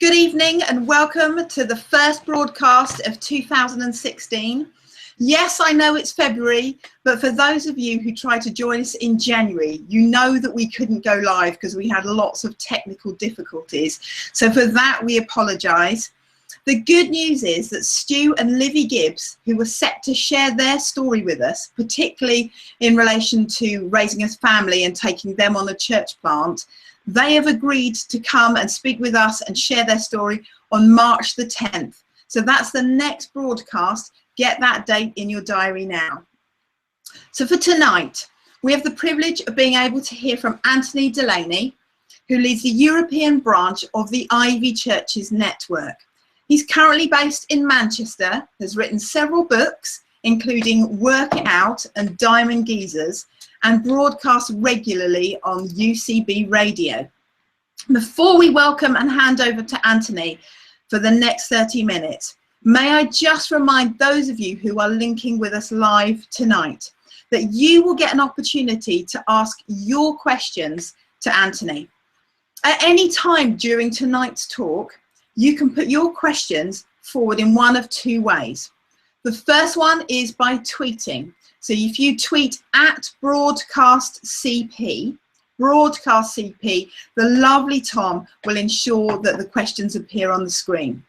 Good evening and welcome to the first broadcast of 2016. Yes, I know it's February, but for those of you who tried to join us in January, you know that we couldn't go live because we had lots of technical difficulties. So for that, we apologise. The good news is that Stu and Livy Gibbs, who were set to share their story with us, particularly in relation to raising a family and taking them on a church plant, they have agreed to come and speak with us and share their story on March the 10th. So that's the next broadcast. Get that date in your diary now. So for tonight, we have the privilege of being able to hear from Anthony Delaney, who leads the European branch of the Ivy Churches Network. He's currently based in Manchester, has written several books, including Work It Out and Diamond Geezers, and broadcasts regularly on UCB Radio. Before we welcome and hand over to Anthony for the next 30 minutes, may I just remind those of you who are linking with us live tonight that you will get an opportunity to ask your questions to Anthony. At any time during tonight's talk, you can put your questions forward in one of two ways. The first one is by tweeting. So if you tweet at BroadcastCP, the lovely Tom will ensure that the questions appear on the screen.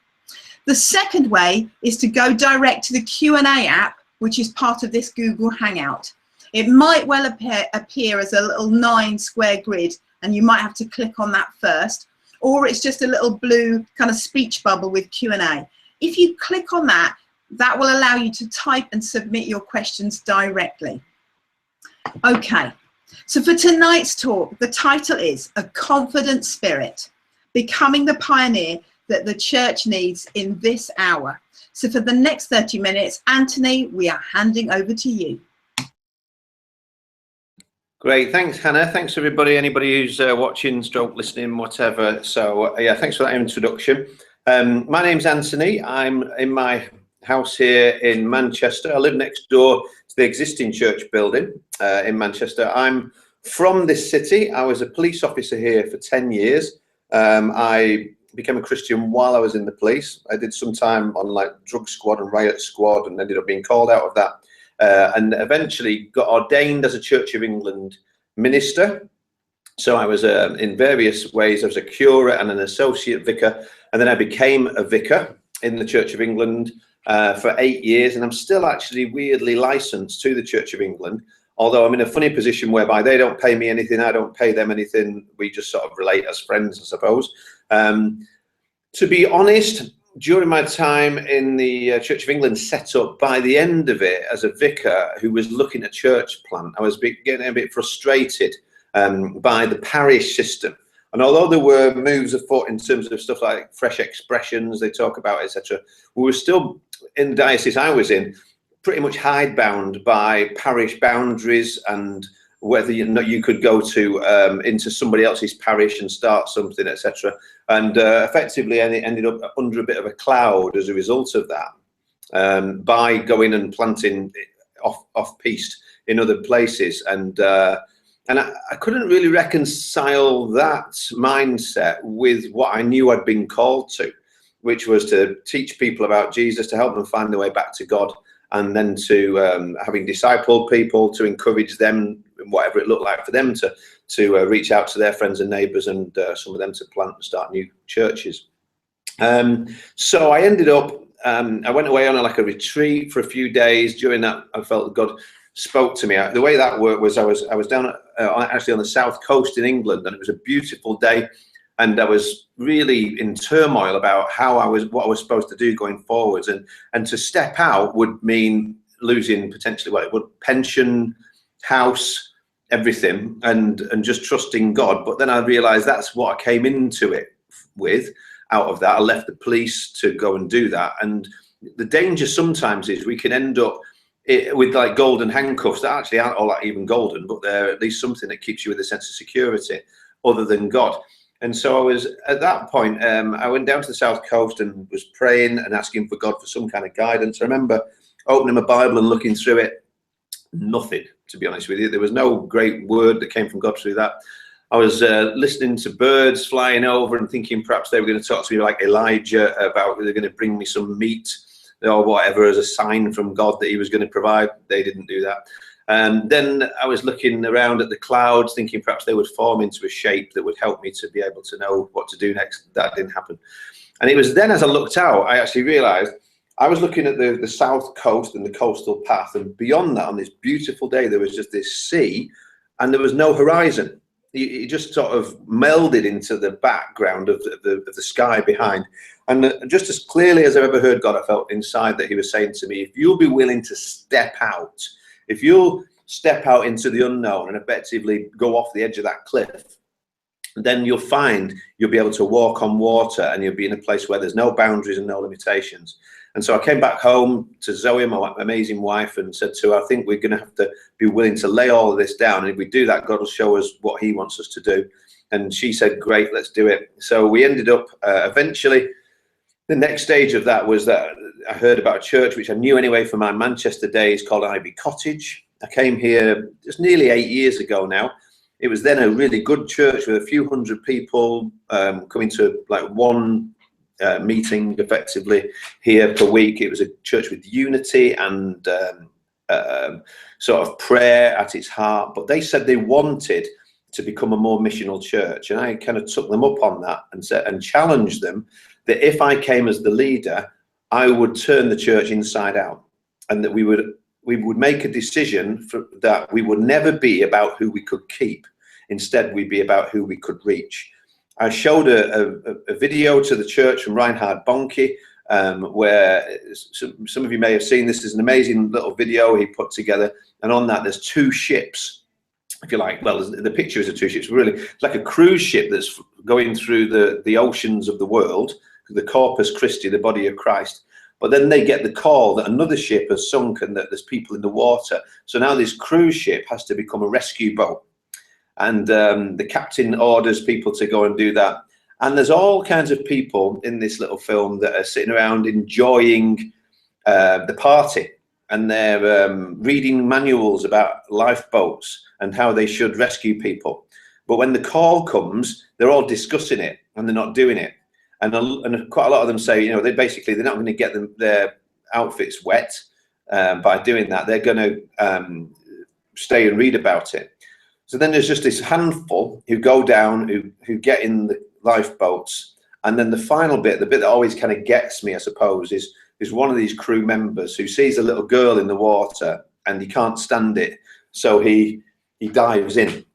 The second way is to go direct to the Q&A app, which is part of this Google Hangout. It might well appear as a little 9 square grid, and you might have to click on that first, or it's just a little blue kind of speech bubble with Q&A. If you click on that, that will allow you to type and submit your questions directly. Okay, so for tonight's talk, the title is A Confident Spirit, Becoming the Pioneer that the Church Needs in This Hour. So for the next 30 minutes, Anthony, we are handing over to you. Great, thanks Hannah. Thanks everybody, anybody who's watching, stroke listening, whatever. So yeah, thanks for that introduction. My name's Anthony. I'm in my house here in Manchester. I live next door to the existing church building in Manchester. I'm from this city. I was a police officer here for 10 years. I became a Christian while I was in the police. I did some time on like drug squad and riot squad and ended up being called out of that. And eventually got ordained as a Church of England minister. So I was in various ways, I was a curate and an associate vicar, and then I became a vicar in the Church of England for 8 years, and I'm still actually weirdly licensed to the Church of England, although I'm in a funny position whereby they don't pay me anything, I don't pay them anything, we just sort of relate as friends, I suppose. To be honest, during my time in the Church of England set up, by the end of it, as a vicar who was looking at church plant, I was getting a bit frustrated by the parish system. And although there were moves afoot in terms of stuff like fresh expressions, they talk about, etc., we were still, in the diocese I was in, pretty much hidebound by parish boundaries and whether you could go to into somebody else's parish and start something, etc. And effectively ended up under a bit of a cloud as a result of that, by going and planting off-piste in other places. And I couldn't really reconcile that mindset with what I knew I'd been called to, which was to teach people about Jesus, to help them find their way back to God, and then to having discipled people, to encourage them, whatever it looked like for them, to reach out to their friends and neighbours, and some of them to plant and start new churches. So I ended up, I went away on a retreat for a few days. During that, I felt that God spoke to me. The way that worked was I was down actually on the south coast in England, and it was a beautiful day, and I was really in turmoil about what I was supposed to do going forwards, and to step out would mean losing potentially what it would, pension, house, everything, and just trusting God. But then I realized that's what I came into it with. Out of that, I left the police to go and do that. And the danger sometimes is we can end up with like golden handcuffs that actually aren't all that even golden, but they're at least something that keeps you with a sense of security other than God. And so I was at that point, I went down to the south coast and was praying and asking for God for some kind of guidance. I remember opening my Bible and looking through it. Nothing, to be honest with you. There was no great word that came from God through that. I was listening to birds flying over and thinking perhaps they were going to talk to me like Elijah about they're going to bring me some meat or whatever as a sign from God that he was going to provide. They didn't do that. Then I was looking around at the clouds thinking perhaps they would form into a shape that would help me to be able to know what to do next. That didn't happen. And it was then as I looked out, I actually realized I was looking at the south coast and the coastal path, and beyond that on this beautiful day there was just this sea and there was no horizon. It just sort of melded into the background of the sky behind. And just as clearly as I've ever heard God, I felt inside that he was saying to me, if you'll be willing to step out, if you'll step out into the unknown and effectively go off the edge of that cliff, then you'll find you'll be able to walk on water and you'll be in a place where there's no boundaries and no limitations. And so I came back home to Zoe, my amazing wife, and said to her, I think we're going to have to be willing to lay all of this down. And if we do that, God will show us what he wants us to do. And she said, great, let's do it. So we ended up eventually, the next stage of that was that I heard about a church, which I knew anyway from my Manchester days, called Ivy Cottage. I came here just nearly 8 years ago now. It was then a really good church with a few hundred people coming to like one meeting effectively here per week. It was a church with unity and sort of prayer at its heart, but they said they wanted to become a more missional church, and I kind of took them up on that and said and challenged them that if I came as the leader, I would turn the church inside out, and that we would make a decision that we would never be about who we could keep. Instead, we'd be about who we could reach. I showed a video to the church from Reinhard Bonnke, where some of you may have seen. This is an amazing little video he put together, and on that there's two ships, if you like. Well, the picture is of two ships. Really, it's like a cruise ship that's going through the oceans of the world, the Corpus Christi, the body of Christ. But then they get the call that another ship has sunk and that there's people in the water. So now this cruise ship has to become a rescue boat. And the captain orders people to go and do that. And there's all kinds of people in this little film that are sitting around enjoying the party. And they're reading manuals about lifeboats and how they should rescue people. But when the call comes, they're all discussing it and they're not doing it. And quite a lot of them say, you know, they're not going to get their outfits wet by doing that. They're going to stay and read about it. So then there's just this handful who go down, who get in the lifeboats. And then the final bit, the bit that always kind of gets me, I suppose, is one of these crew members who sees a little girl in the water and he can't stand it. So he dives in.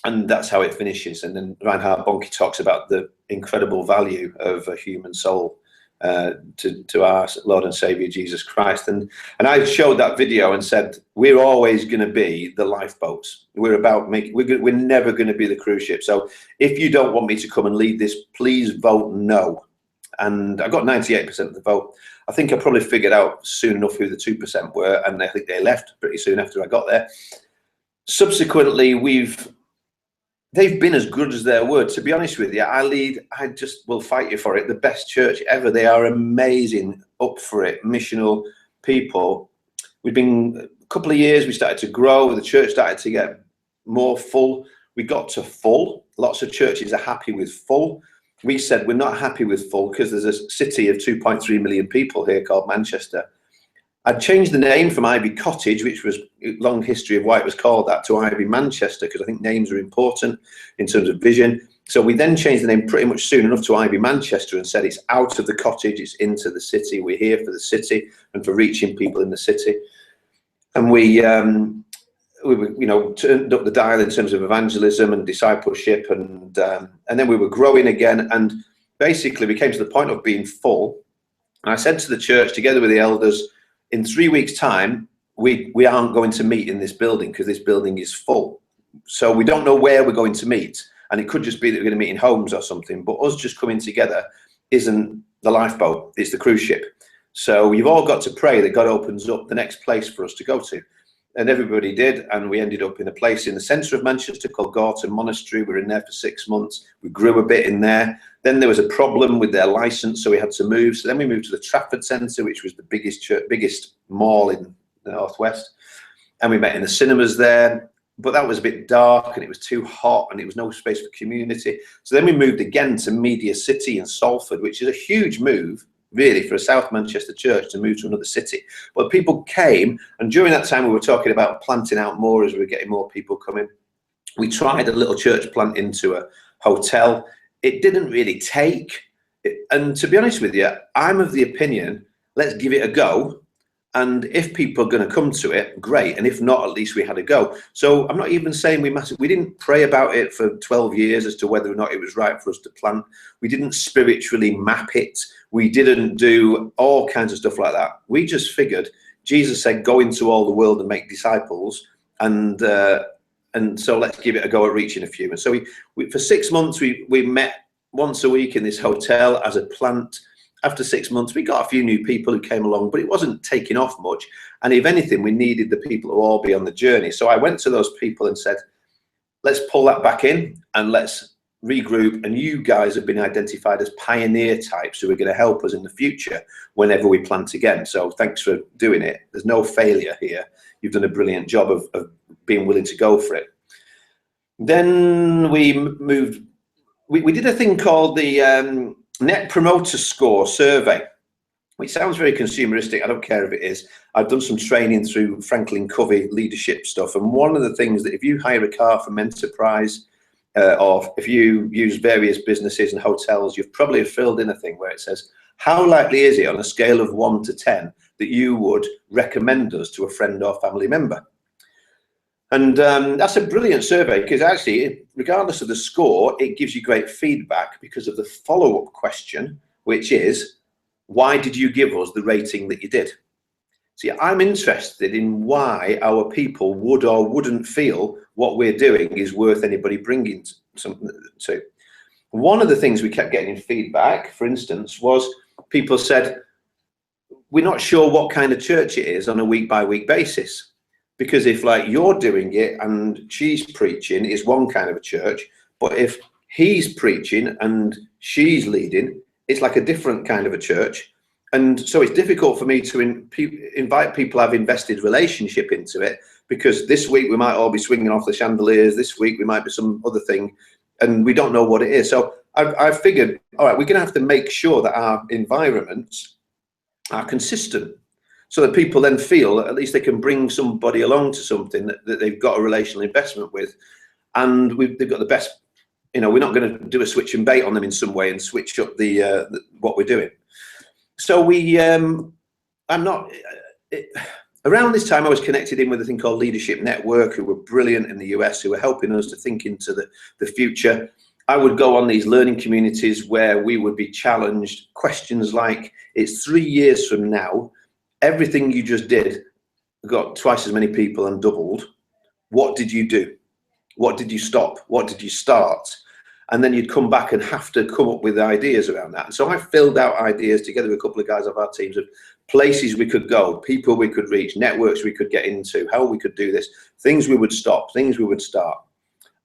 And that's how it finishes. And then Reinhard Bonnke talks about the incredible value of a human soul to our Lord and Savior Jesus Christ. And I showed that video and said, we're always going to be the lifeboats. We're never going to be the cruise ship. So if you don't want me to come and lead this, please vote no. And I got 98% of the vote. I think I probably figured out soon enough who the 2% were, and I think they left pretty soon after I got there. Subsequently, they've been as good as their word. To be honest with you, I just will fight you for it. The best church ever. They are amazing, up for it, missional people. We've been a couple of years, we started to grow. The church started to get more full. We got to full. Lots of churches are happy with full. We said we're not happy with full because there's a city of 2.3 million people here called Manchester. I'd changed the name from Ivy Cottage, which was a long history of why it was called that, to Ivy Manchester, because I think names are important in terms of vision. So we then changed the name pretty much soon enough to Ivy Manchester and said it's out of the cottage, it's into the city. We're here for the city and for reaching people in the city. And we turned up the dial in terms of evangelism and discipleship, and then we were growing again. And basically we came to the point of being full. And I said to the church, together with the elders, in 3 weeks' time, we aren't going to meet in this building because this building is full. So we don't know where we're going to meet. And it could just be that we're going to meet in homes or something. But us just coming together isn't the lifeboat, it's the cruise ship. So you've all got to pray that God opens up the next place for us to go to. And everybody did. And we ended up in a place in the centre of Manchester called Gorton Monastery. We were in there for 6 months. We grew a bit in there. Then there was a problem with their license, so we had to move. So then we moved to the Trafford Centre, which was the biggest mall in the Northwest. And we met in the cinemas there. but that was a bit dark and it was too hot and it was no space for community. So then we moved again to Media City in Salford, which is a huge move really for a South Manchester church to move to another city. But people came, and during that time we were talking about planting out more as we were getting more people coming. We tried a little church plant into a hotel. It didn't really take. And to be honest with you, I'm of the opinion, let's give it a go. And if people are going to come to it, great. And if not, at least we had a go. So I'm not even saying we didn't pray about it for 12 years as to whether or not it was right for us to plant. We didn't spiritually map it. We didn't do all kinds of stuff like that. We just figured Jesus said, go into all the world and make disciples. And so let's give it a go at reaching a few. And so we for 6 months, we met once a week in this hotel as a plant. After 6 months, we got a few new people who came along, but it wasn't taking off much. And if anything, we needed the people to all be on the journey. So I went to those people and said, let's pull that back in and let's regroup. And you guys have been identified as pioneer types who are going to help us in the future whenever we plant again. So thanks for doing it. There's no failure here. You've done a brilliant job of being willing to go for it. Then we moved. We did a thing called the Net Promoter Score survey, which sounds very consumeristic. I don't care if it is. I've done some training through Franklin Covey leadership stuff. And one of the things that if you hire a car from Enterprise or if you use various businesses and hotels, you've probably filled in a thing where it says, how likely is it on a scale of 1 to 10 that you would recommend us to a friend or family member? And that's a brilliant survey because actually, regardless of the score, it gives you great feedback because of the follow-up question, which is, why did you give us the rating that you did? See, I'm interested in why our people would or wouldn't feel what we're doing is worth anybody bringing something to. One of the things we kept getting in feedback, for instance, was people said, we're not sure what kind of church it is on a week-by-week basis. Because if like you're doing it and she's preaching, it's one kind of a church. But if he's preaching and she's leading, it's like a different kind of a church. And so it's difficult for me to invite people I've invested relationship into it, because this week we might all be swinging off the chandeliers. This week we might be some other thing and we don't know what it is. So I figured, all right, we're going to have to make sure that our environments are consistent, so that people then feel that at least they can bring somebody along to something that they've got a relational investment with, and they've got the best. You know, we're not going to do a switch and bait on them in some way and switch up the what we're doing. So around this time I was connected in with a thing called Leadership Network, who were brilliant in the US, who were helping us to think into the future. I would go on these learning communities where we would be challenged questions like, it's 3 years from now, everything you just did got twice as many people and doubled. What did you do? What did you stop? What did you start? And then you'd come back and have to come up with ideas around that. And so I filled out ideas together with a couple of guys of our teams of places we could go, people we could reach, networks we could get into, how we could do this, things we would stop, things we would start.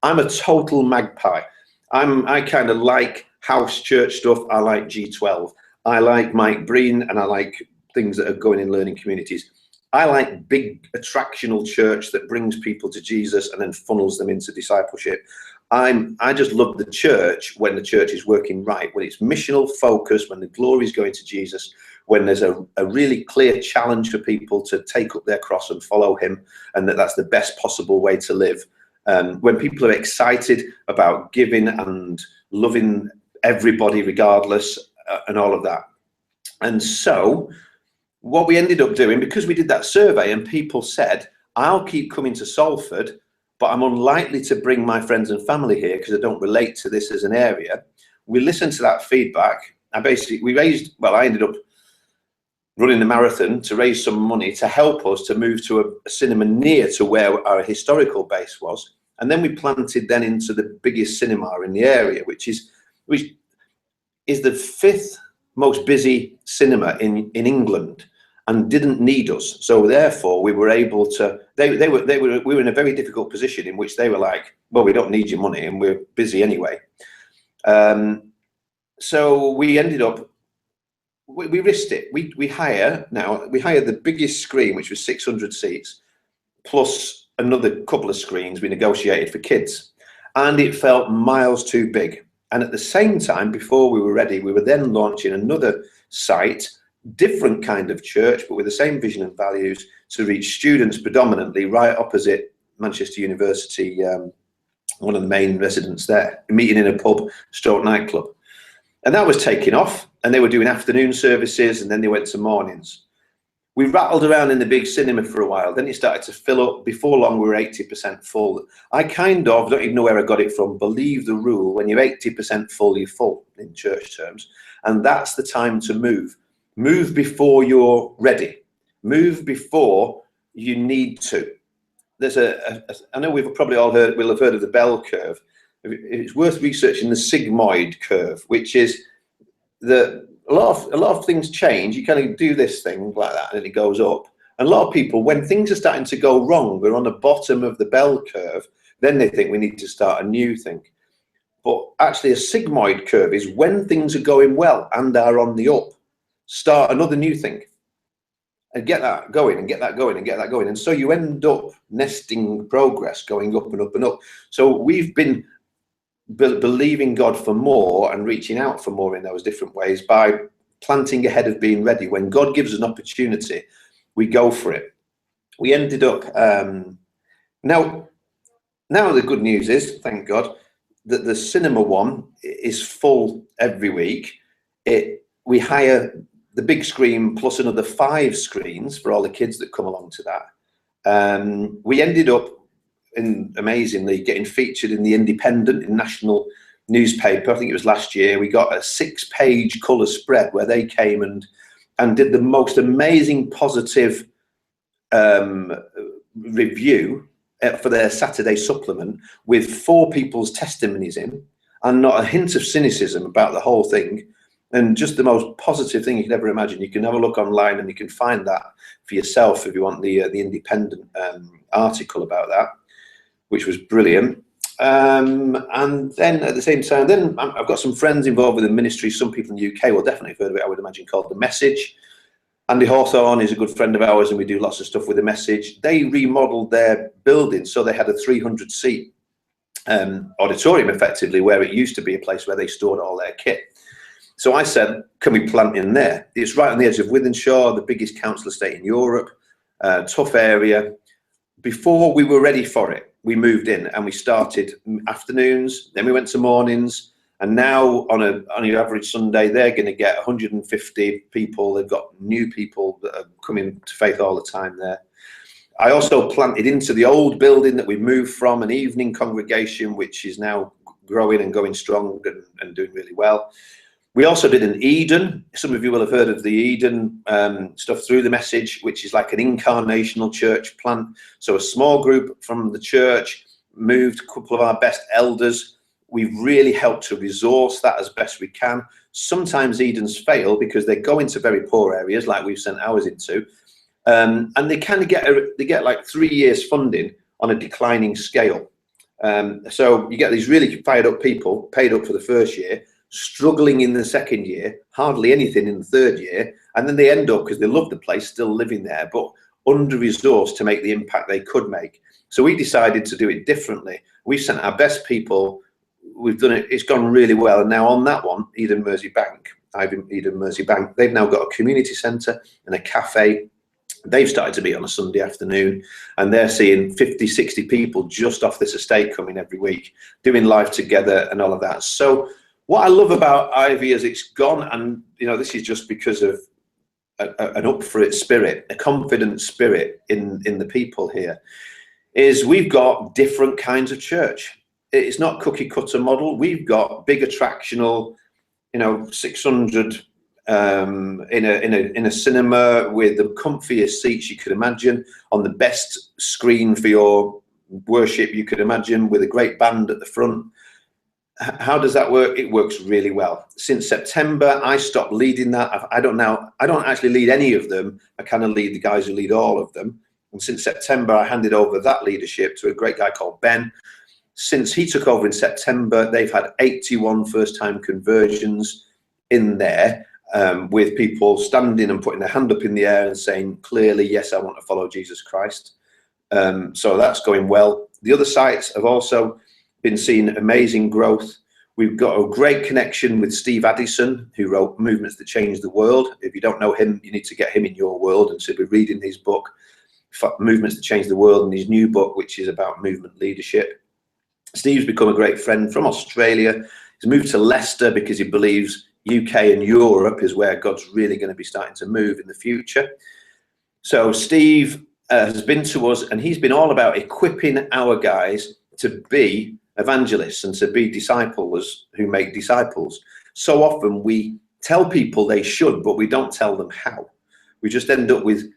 I'm a total magpie. I kind of like house church stuff. I like G12. I like Mike Breen, and I like things that are going in learning communities. I like big attractional church that brings people to Jesus and then funnels them into discipleship. I just love the church when the church is working right, when it's missional focused, when the glory is going to Jesus, when there's a really clear challenge for people to take up their cross and follow him, and that's the best possible way to live. When people are excited about giving and loving everybody regardless, and all of that. And so what we ended up doing, because we did that survey and people said, I'll keep coming to Salford, but I'm unlikely to bring my friends and family here because I don't relate to this as an area. We listened to that feedback. I ended up running the marathon to raise some money to help us to move to a cinema near to where our historical base was. And then we planted then into the biggest cinema in the area, which is the fifth most busy cinema in England, and didn't need us. So therefore we were able to, we were in a very difficult position in which they were like, well, we don't need your money and we're busy anyway. So we ended up, we risked it. We hired the biggest screen, which was 600 seats, plus another couple of screens we negotiated for kids, and it felt miles too big. And at the same time, before we were ready, we were then launching another site, different kind of church, but with the same vision and values, to reach students predominantly right opposite Manchester University, one of the main residents there, meeting in a pub stroke nightclub. And that was taking off, and they were doing afternoon services, and then they went to mornings. We rattled around in the big cinema for a while, then it started to fill up. Before long, we were 80% full. I kind of, don't even know where I got it from, believe the rule, when you're 80% full, you're full in church terms. And that's the time to move. Move before you're ready. Move before you need to. There's I know we've probably all heard, we'll have heard of the bell curve. It's worth researching the sigmoid curve, which is a lot of things change. You kind of do this thing like that and it goes up. And a lot of people, when things are starting to go wrong, we're on the bottom of the bell curve, then they think we need to start a new thing. But actually a sigmoid curve is when things are going well and are on the up, start another new thing. And get that going and get that going and get that going. And so you end up nesting progress going up and up and up. So we've been believing God for more and reaching out for more in those different ways by planting ahead of being ready. When God gives us an opportunity, we go for it. We ended up, now the good news is, thank God, that the cinema one is full every week. We hire the big screen plus another 5 screens for all the kids that come along to that. We ended up, amazingly, getting featured in the Independent, national newspaper. I think it was last year. We got a 6-page colour spread where they came and did the most amazing positive review for their Saturday supplement with 4 people's testimonies in, and not a hint of cynicism about the whole thing. And just the most positive thing you could ever imagine. You can have a look online and you can find that for yourself if you want the Independent article about that, which was brilliant. And then at the same time, then I've got some friends involved with the ministry. Some people in the UK will definitely have heard of it, I would imagine, called The Message. Andy Hawthorne is a good friend of ours, and we do lots of stuff with The Message. They remodeled their building, so they had a 300-seat auditorium, effectively, where it used to be a place where they stored all their kit. So I said, can we plant in there? It's right on the edge of Wythenshawe, the biggest council estate in Europe, tough area. Before we were ready for it, we moved in and we started afternoons, then we went to mornings, and now on your average Sunday, they're going to get 150 people. They've got new people that are coming to faith all the time there. I also planted into the old building that we moved from, an evening congregation, which is now growing and going strong and doing really well. We also did an Eden. Some of you will have heard of the Eden stuff through The Message, which is like an incarnational church plant. So a small group from the church moved, a couple of our best elders. We've really helped to resource that as best we can. Sometimes Edens fail because they go into very poor areas, like we've sent ours into, and they kind of get like 3 years funding on a declining scale. So you get these really fired up people paid up for the first year, struggling in the second year, hardly anything in the third year, and then they end up, because they love the place, still living there, but under-resourced to make the impact they could make. So we decided to do it differently. We sent our best people. We've done it. It's gone really well. And now on that one, Eden Merseybank, they've now got a community centre and a cafe. They've started to meet on a Sunday afternoon, and they're seeing 50, 60 people just off this estate coming every week, doing life together and all of that. So what I love about Ivy is it's gone, and this is just because of an up for it spirit, a confident spirit in the people here, is we've got different kinds of church. It's not cookie cutter model. We've got big attractional, 600 in a cinema with the comfiest seats you could imagine, on the best screen for your worship you could imagine, with a great band at the front. How does that work? It works really well. Since September, I stopped leading that. I don't actually lead any of them. I kind of lead the guys who lead all of them. And since September, I handed over that leadership to a great guy called Ben. Since he took over in September, they've had 81 first-time conversions in there, with people standing and putting their hand up in the air and saying clearly, yes, I want to follow Jesus Christ. So that's going well. The other sites have also been seeing amazing growth. We've got a great connection with Steve Addison, who wrote Movements That Change the World. If you don't know him, you need to get him in your world, and so be reading his book, Movements That Change the World, and his new book, which is about movement leadership. Steve's become a great friend from Australia. He's moved to Leicester because he believes UK and Europe is where God's really going to be starting to move in the future. So Steve has been to us, and he's been all about equipping our guys to be evangelists and to be disciples who make disciples. So often we tell people they should, but we don't tell them how. We just end up with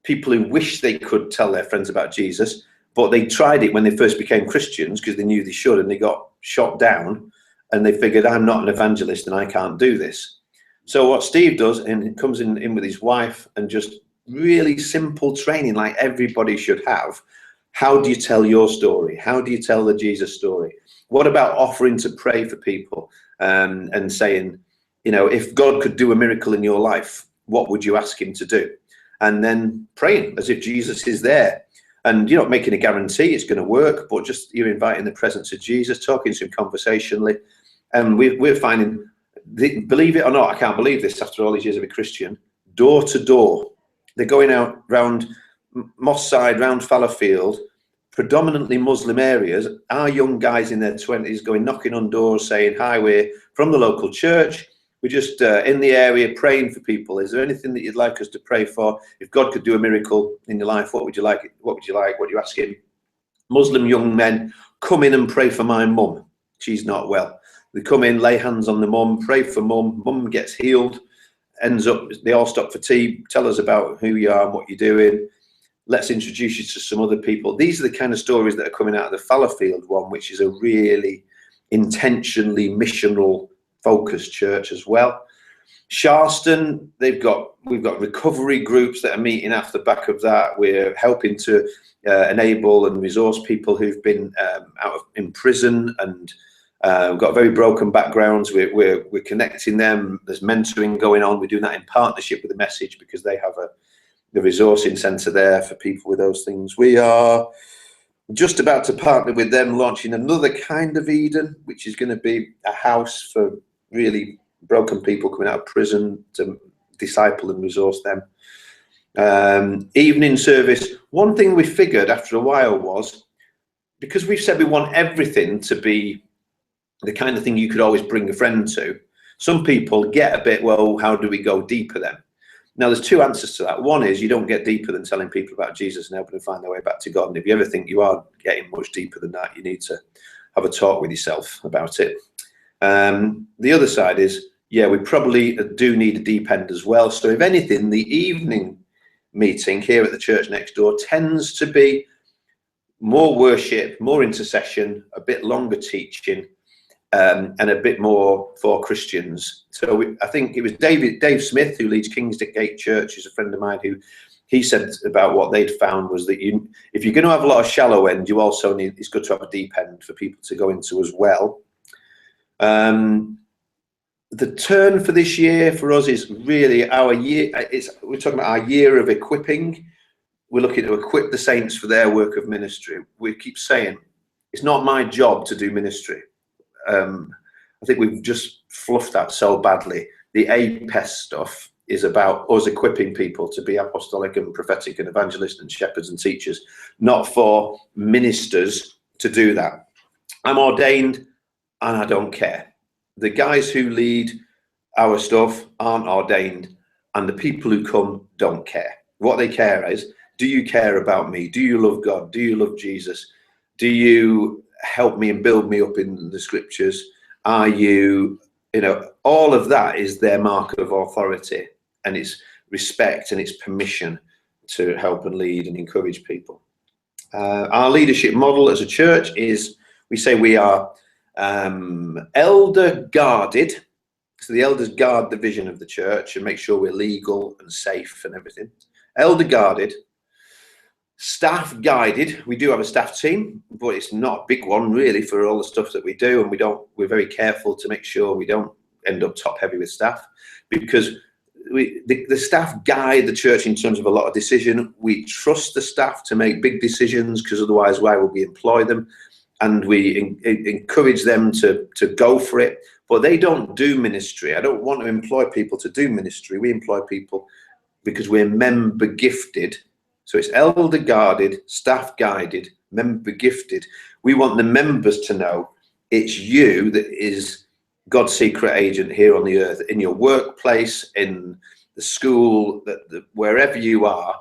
people who wish they could tell their friends about Jesus, but they tried it when they first became Christians because they knew they should, and they got shot down, and they figured, I'm not an evangelist and I can't do this. So what Steve does, and he comes in with his wife, and just really simple training like everybody should have. How do you tell your story? How do you tell the Jesus story? What about offering to pray for people, and saying, you know, if God could do a miracle in your life, what would you ask him to do? And then praying as if Jesus is there. And you're not making a guarantee it's going to work, but just you're inviting the presence of Jesus, talking to him conversationally. And we're finding, believe it or not, I can't believe this after all these years of a Christian, door to door. They're going out round Moss Side, round Fallowfield, predominantly Muslim areas. Our young guys in their 20s going knocking on doors saying, hi, we're from the local church. We're just in the area praying for people. Is there anything that you'd like us to pray for? If God could do a miracle in your life, what would you like? What would you like? What do you ask him? Muslim young men, come in and pray for my mum. She's not well. They come in, lay hands on the mum, pray for mum. Mum gets healed. Ends up, they all stop for tea, tell us about who you are and what you're doing. Let's introduce you to some other people. These are the kind of stories that are coming out of the Fallowfield one, which is a really intentionally missional focused church as well. Sharston, we've got recovery groups that are meeting off the back of that. We're helping to enable and resource people who've been in prison and got very broken backgrounds. We're connecting them. There's mentoring going on. We're doing that in partnership with the Message because they have the resourcing centre there for people with those things. We are just about to partner with them, launching another kind of Eden, which is going to be a house for really broken people coming out of prison to disciple and resource them. Evening service. One thing we figured after a while was, because we've said we want everything to be the kind of thing you could always bring a friend to, some people get a bit, well, how do we go deeper then? Now, there's two answers to that. One is you don't get deeper than telling people about Jesus and helping them find their way back to God. And if you ever think you are getting much deeper than that, you need to have a talk with yourself about it. The other side is, yeah, we probably do need a deep end as well. So if anything, the evening meeting here at the church next door tends to be more worship, more intercession, a bit longer teaching, and a bit more for Christians. So I think it was Dave Smith, who leads Kingsgate Church, who's a friend of mine, who he said about what they'd found was that if you're going to have a lot of shallow end, you also need, it's good to have a deep end for people to go into as well. The turn for this year for us is really our year. We're talking about our year of equipping. We're looking to equip the saints for their work of ministry. We keep saying, it's not my job to do ministry. I think we've just fluffed that so badly. The APES stuff is about us equipping people to be apostolic and prophetic and evangelists and shepherds and teachers, not for ministers to do that. I'm ordained and I don't care. The guys who lead our stuff aren't ordained, and the people who come don't care. What they care is, do you care about me? Do you love God? Do you love Jesus? Do you help me and build me up in the scriptures? Are you, all of that is their mark of authority, and it's respect and it's permission to help and lead and encourage people. Our leadership model as a church is, we say we are elder guarded. So the elders guard the vision of the church and make sure we're legal and safe and everything. Elder guarded. Staff guided. We do have a staff team, but it's not a big one really for all the stuff that we do, and we're very careful to make sure we don't end up top heavy with staff, because the staff guide the church in terms of a lot of decision. We trust the staff to make big decisions, because otherwise why would we employ them? And we encourage them to go for it. But they don't do ministry. I don't want to employ people to do ministry. We employ people because we're member gifted. So it's elder guided, staff guided, member gifted. We want the members to know it's you that is God's secret agent here on the earth, in your workplace, in the school, wherever you are,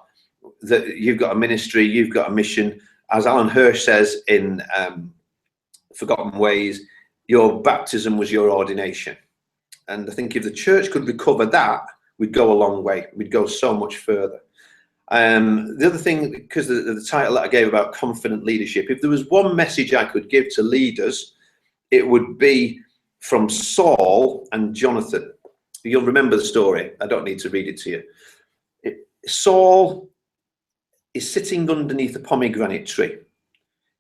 that you've got a ministry, you've got a mission. As Alan Hirsch says in Forgotten Ways, your baptism was your ordination. And I think if the church could recover that, we'd go a long way. We'd go so much further. The other thing, because the title that I gave about confident leadership, if there was one message I could give to leaders, it would be from Saul and Jonathan. You'll remember the story. I don't need to read it to you. Saul is sitting underneath a pomegranate tree.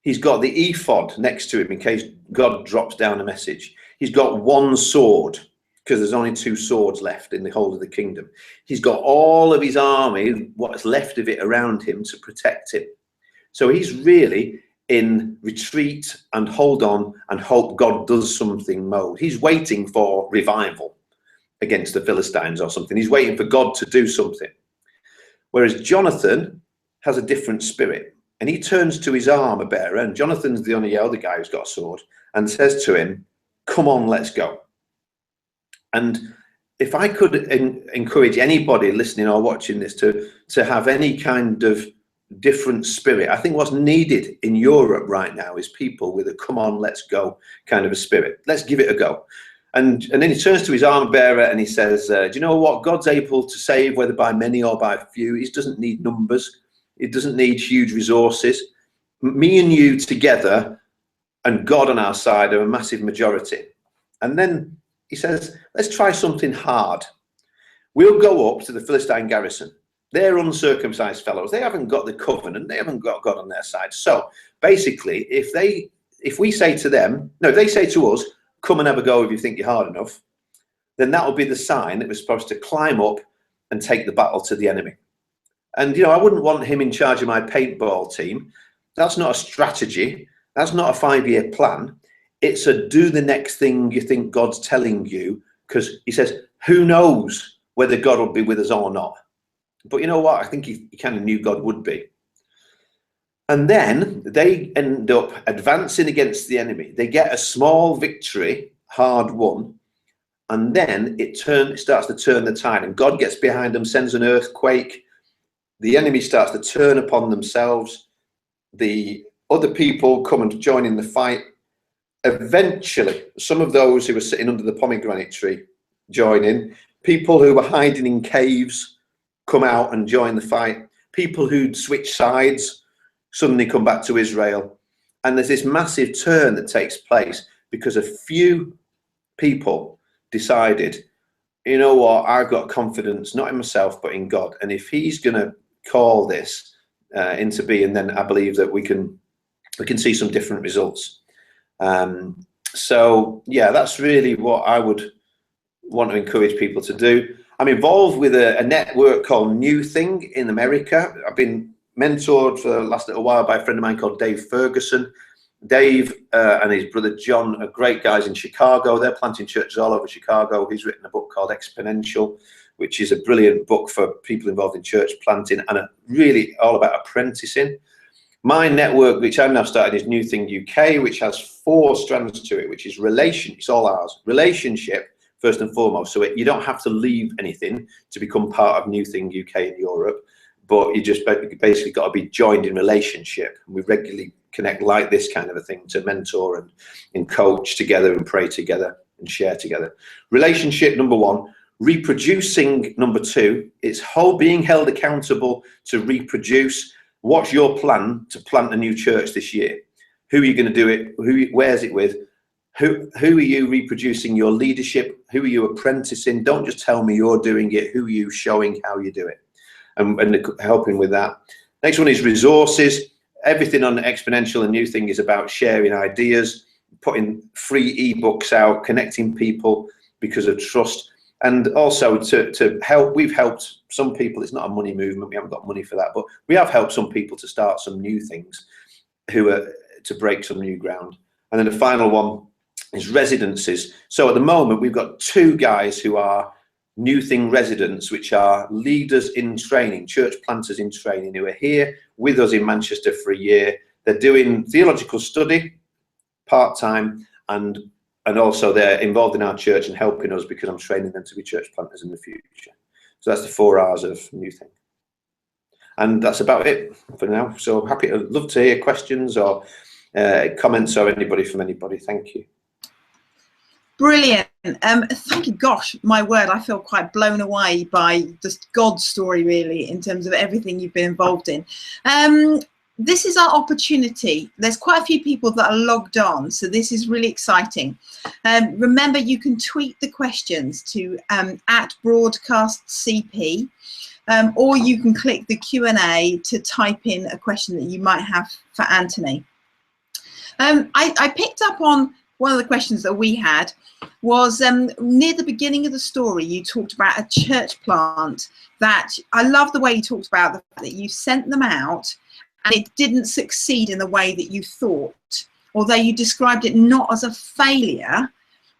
He's got the ephod next to him in case God drops down a message. He's got one sword, because there's only 2 swords left in the whole of the kingdom. He's got all of his army, what's left of it, around him to protect him. So he's really in retreat and hold on and hope God does something mode. He's waiting for revival against the Philistines or something. He's waiting for God to do something. Whereas Jonathan has a different spirit, and he turns to his armor bearer, and Jonathan's the only other guy who's got a sword, and says to him, "Come on, let's go." And if I could encourage anybody listening or watching this to have any kind of different spirit, I think what's needed in Europe right now is people with a "come on, let's go" kind of a spirit. Let's give it a go. And then he turns to his armor bearer and he says, do you know what? God's able to save, whether by many or by few. He doesn't need numbers. He doesn't need huge resources. Me and you together and God on our side are a massive majority. And then he says, let's try something hard. We'll go up to the Philistine garrison. They're uncircumcised fellows. They haven't got the covenant. They haven't got God on their side. So basically, if we say to them, no, if they say to us, "Come and have a go if you think you're hard enough," then that will be the sign that we're supposed to climb up and take the battle to the enemy. And, I wouldn't want him in charge of my paintball team. That's not a strategy. That's not a 5-year plan. It's a do the next thing you think God's telling you, because he says, who knows whether God will be with us or not. But you know what? I think he kind of knew God would be. And then they end up advancing against the enemy. They get a small victory, hard won. And then it starts to turn the tide. And God gets behind them, sends an earthquake. The enemy starts to turn upon themselves. The other people come and join in the fight. Eventually, some of those who were sitting under the pomegranate tree join in. People who were hiding in caves come out and join the fight. People who'd switched sides suddenly come back to Israel. And there's this massive turn that takes place because a few people decided, you know what, I've got confidence, not in myself, but in God. And if he's going to call this into being, then I believe that we can see some different results. So yeah, that's really what I would want to encourage people to do. I'm involved with a network called NewThing in America. I've been mentored for the last little while by a friend of mine called Dave Ferguson. Dave and his brother John are great guys in Chicago. They're planting churches all over Chicago. He's written a book called Exponential, which is a brilliant book for people involved in church planting and really all about apprenticing. My network, which I've now started, is NewThing UK, which has 4 strands to it, which is it's all ours. Relationship, first and foremost. So you don't have to leave anything to become part of NewThing UK in Europe, but you just basically got to be joined in relationship. We regularly connect like this kind of a thing to mentor and coach together and pray together and share together. Relationship, number 1. Reproducing, number 2. It's being held accountable to reproduce. What's your plan to plant a new church this year? Who are you going to do it? Where's it with? Who are you reproducing your leadership? Who are you apprenticing? Don't just tell me you're doing it. Who are you showing how you do it? And helping with that. Next one is resources. Everything on Exponential and NewThing is about sharing ideas, putting free ebooks out, connecting people because of trust. And also to help, we've helped some people. It's not a money movement, we haven't got money for that, but we have helped some people to start some new things, who are to break some new ground. And then the final one is residencies. So at the moment we've got 2 guys who are NewThing residents, which are leaders in training, church planters in training, who are here with us in Manchester for a year. They're doing theological study part-time, and also they're involved in our church and helping us, because I'm training them to be church planters in the future. So that's the 4 hours of NewThing. And that's about it for now. So love to hear questions or comments or anybody from anybody. Thank you. Brilliant. Thank you. Gosh, my word, I feel quite blown away by this God story, really, in terms of everything you've been involved in. This is our opportunity. There's quite a few people that are logged on, so this is really exciting. Remember, you can tweet the questions to @broadcastcp, or you can click the Q&A to type in a question that you might have for Anthony. I picked up on one of the questions that we had was near the beginning of the story. You talked about a church plant that, I love the way you talked about the fact that you sent them out and it didn't succeed in the way that you thought, although you described it not as a failure,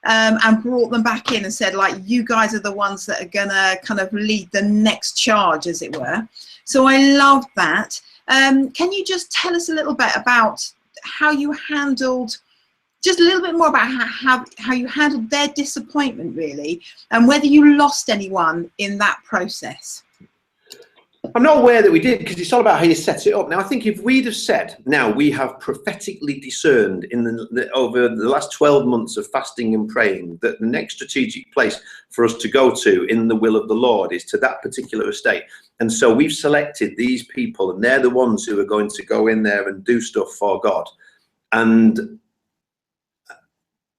and brought them back in and said, like, you guys are the ones that are gonna kind of lead the next charge, as it were. So I love that. Can you just tell us a little bit about how you handled, just a little bit more about how you handled their disappointment, really, and whether you lost anyone in that process? I'm not aware that we did, because it's all about how you set it up. Now, I think if we'd have said, now we have prophetically discerned over the last 12 months of fasting and praying that the next strategic place for us to go to in the will of the Lord is to that particular estate. And so we've selected these people, and they're the ones who are going to go in there and do stuff for God. And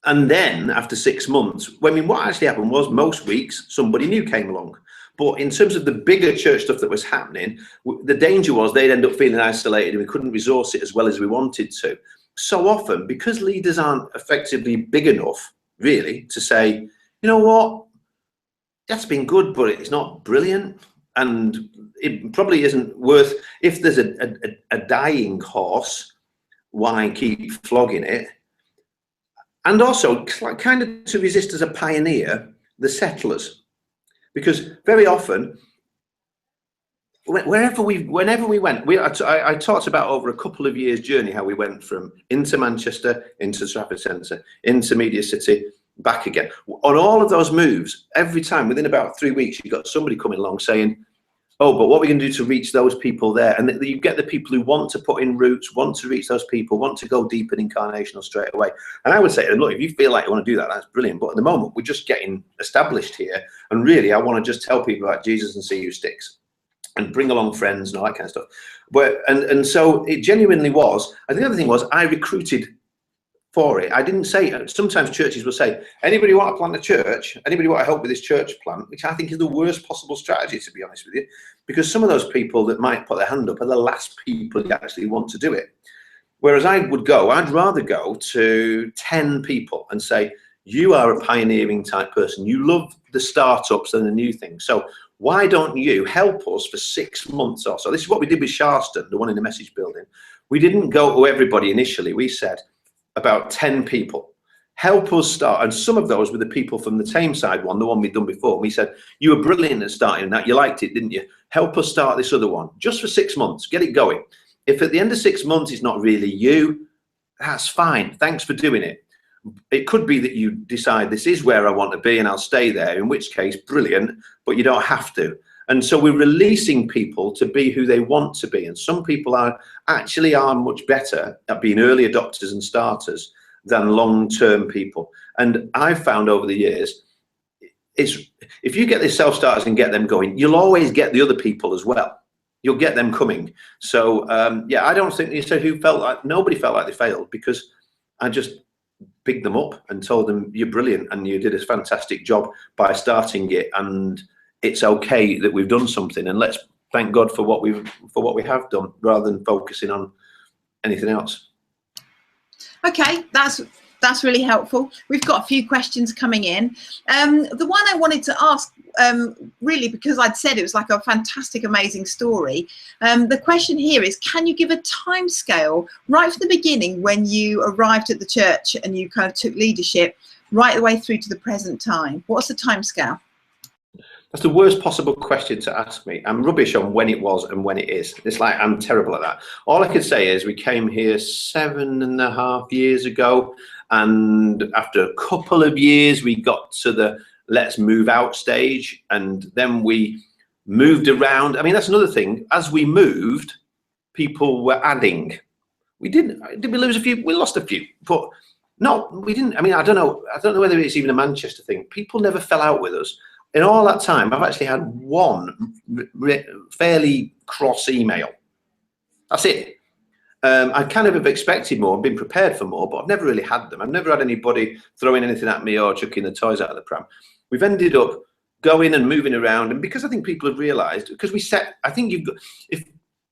then after 6 months, I mean, what actually happened was most weeks somebody new came along. But in terms of the bigger church stuff that was happening, the danger was they'd end up feeling isolated and we couldn't resource it as well as we wanted to. So often, because leaders aren't effectively big enough, really, to say, you know what, that's been good, but it's not brilliant. And it probably isn't worth, if there's a dying horse, why keep flogging it? And also, kind of to resist as a pioneer, the settlers. Because very often, whenever we went, I talked about over a couple of years' journey how we went from into Manchester, into Trafford Centre, into Media City, back again. On all of those moves, every time, within about 3 weeks, you got somebody coming along saying, oh, but what are we going to do to reach those people there? And you get the people who want to put in roots, want to reach those people, want to go deep and incarnational straight away. And I would say, look, if you feel like you want to do that, that's brilliant. But at the moment, we're just getting established here. And really, I want to just tell people about Jesus and see who sticks, and bring along friends and all that kind of stuff. And so it genuinely was. And the other thing was, I recruited for it. I didn't say, sometimes churches will say, anybody want to plant a church? Anybody want to help with this church plant? Which I think is the worst possible strategy, to be honest with you, because some of those people that might put their hand up are the last people you actually want to do it. Whereas I'd rather go to 10 people and say, you are a pioneering type person. You love the startups and the new things. So why don't you help us for 6 months or so? This is what we did with Sharston, the one in the message building. We didn't go to everybody initially. We said, about 10 people, help us start. And some of those were the people from the Tameside one, the one we'd done before. We said, you were brilliant at starting that, you liked it, didn't you? Help us start this other one, just for 6 months, get it going. If at the end of 6 months it's not really you, that's fine, thanks for doing it. It could be that you decide this is where I want to be and I'll stay there, in which case, brilliant, but you don't have to. And so we're releasing people to be who they want to be. And some people are much better at being early adopters and starters than long-term people. And I've found over the years, if you get the self-starters and get them going, you'll always get the other people as well. You'll get them coming. So yeah, I don't think you said nobody felt like they failed, because I just picked them up and told them, you're brilliant and you did a fantastic job by starting it, and it's okay that we've done something, and let's thank God for what we have done, rather than focusing on anything else. Okay, that's That's really helpful. We've got a few questions coming in. The one I wanted to ask, really, because I'd said it was like a fantastic, amazing story. The question here is, can you give a time scale right from the beginning when you arrived at the church and you kind of took leadership right the way through to the present time? What's the time scale? That's the worst possible question to ask me. I'm rubbish on when it was and when it is. It's like, I'm terrible at that. All I can say is we came here 7.5 years ago, and after a couple of years we got to the let's move out stage, and then we moved around. I mean, that's another thing. As we moved, people were adding. Did we lose a few? We lost a few, but no, we didn't. I mean, I don't know whether it's even a Manchester thing. People never fell out with us. In all that time, I've actually had one fairly cross email. That's it. I kind of have expected more, been prepared for more, but I've never really had them. I've never had anybody throwing anything at me or chucking the toys out of the pram. We've ended up going and moving around, and because I think people have realised, because we set, I think you've got,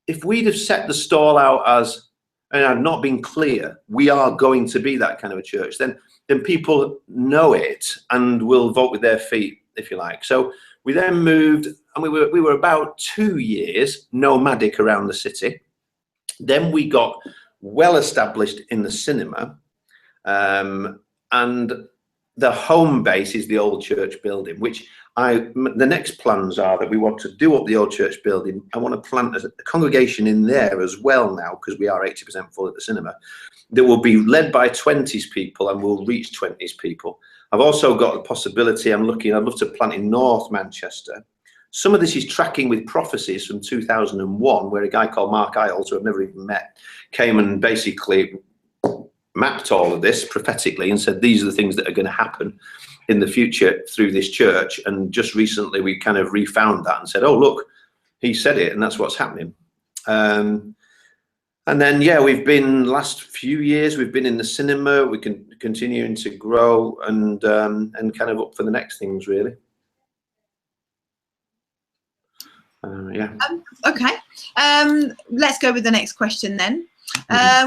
if we'd have set the stall out as, and I've not been clear, we are going to be that kind of a church, then people know it and will vote with their feet, if you like. So we then moved, and we were about 2 years nomadic around the city. Then we got well established in the cinema, and the home base is the old church building, which the next plans are that we want to do up the old church building. I want to plant a congregation in there as well now, because we are 80% full at the cinema, that will be led by 20s people and will reach 20s people. I've also got the possibility, I'd love to plant in North Manchester. Some of this is tracking with prophecies from 2001, where a guy called Mark Isles, who I've never even met, came and basically mapped all of this prophetically and said, these are the things that are going to happen in the future through this church. And just recently we kind of refound that and said, oh, look, he said it, and that's what's happening. And then, yeah, we've been, last few years, we've been in the cinema. We can continuing to grow and kind of up for the next things, really. Yeah. Okay. Let's go with the next question then,